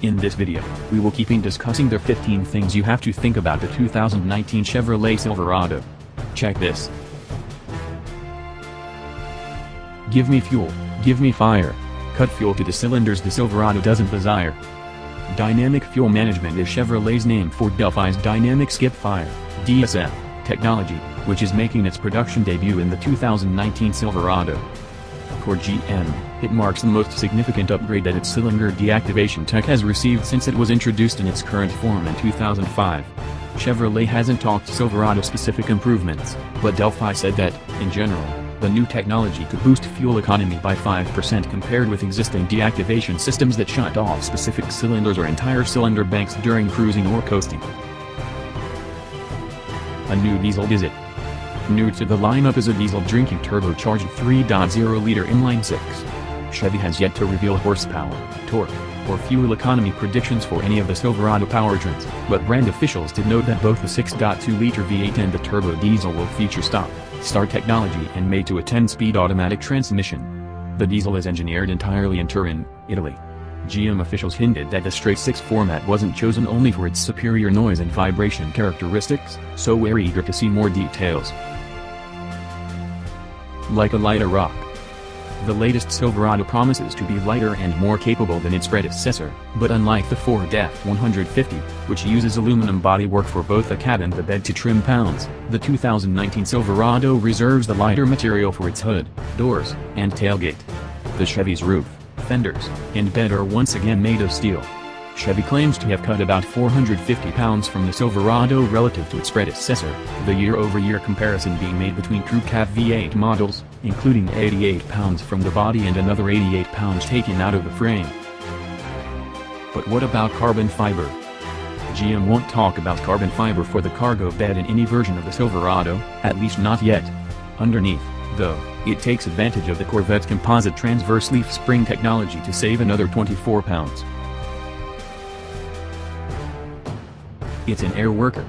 In this video, we will keep discussing the 15 things you have to think about the 2019 Chevrolet Silverado. Check this. Give me fuel, give me fire. Cut fuel to the cylinders the Silverado doesn't desire. Dynamic Fuel Management is Chevrolet's name for Delphi's Dynamic Skip Fire (DSF) technology, which is making its production debut in the 2019 Silverado. For GM, it marks the most significant upgrade that its cylinder deactivation tech has received since it was introduced in its current form in 2005. Chevrolet hasn't talked Silverado-specific improvements, but Delphi said that, in general, the new technology could boost fuel economy by 5% compared with existing deactivation systems that shut off specific cylinders or entire cylinder banks during cruising or coasting. A new diesel is it? New to the lineup is a diesel drinking turbocharged 3.0-liter inline-six. Chevy has yet to reveal horsepower, torque, or fuel economy predictions for any of the Silverado powertrains, but brand officials did note that both the 6.2-liter V8 and the turbo diesel will feature stop-start technology and made to a 10-speed automatic transmission. The diesel is engineered entirely in Turin, Italy. GM officials hinted that the straight-six format wasn't chosen only for its superior noise and vibration characteristics, so we're eager to see more details. Like a lighter rock. The latest Silverado promises to be lighter and more capable than its predecessor, but unlike the Ford F-150, which uses aluminum bodywork for both the cab and the bed to trim pounds, the 2019 Silverado reserves the lighter material for its hood, doors, and tailgate. The Chevy's roof, fenders, and bed are once again made of steel. Chevy claims to have cut about 450 pounds from the Silverado relative to its predecessor, the year-over-year comparison being made between crew cab V8 models, including 88 pounds from the body and another 88 pounds taken out of the frame. But what about carbon fiber? GM won't talk about carbon fiber for the cargo bed in any version of the Silverado, at least not yet. Underneath, though, it takes advantage of the Corvette's composite transverse leaf spring technology to save another 24 pounds. It's an air worker.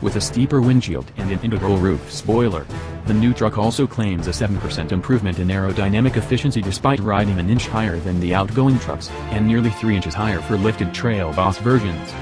With a steeper windshield and an integral roof spoiler, the new truck also claims a 7% improvement in aerodynamic efficiency despite riding an inch higher than the outgoing trucks, and nearly 3 inches higher for lifted Trail Boss versions.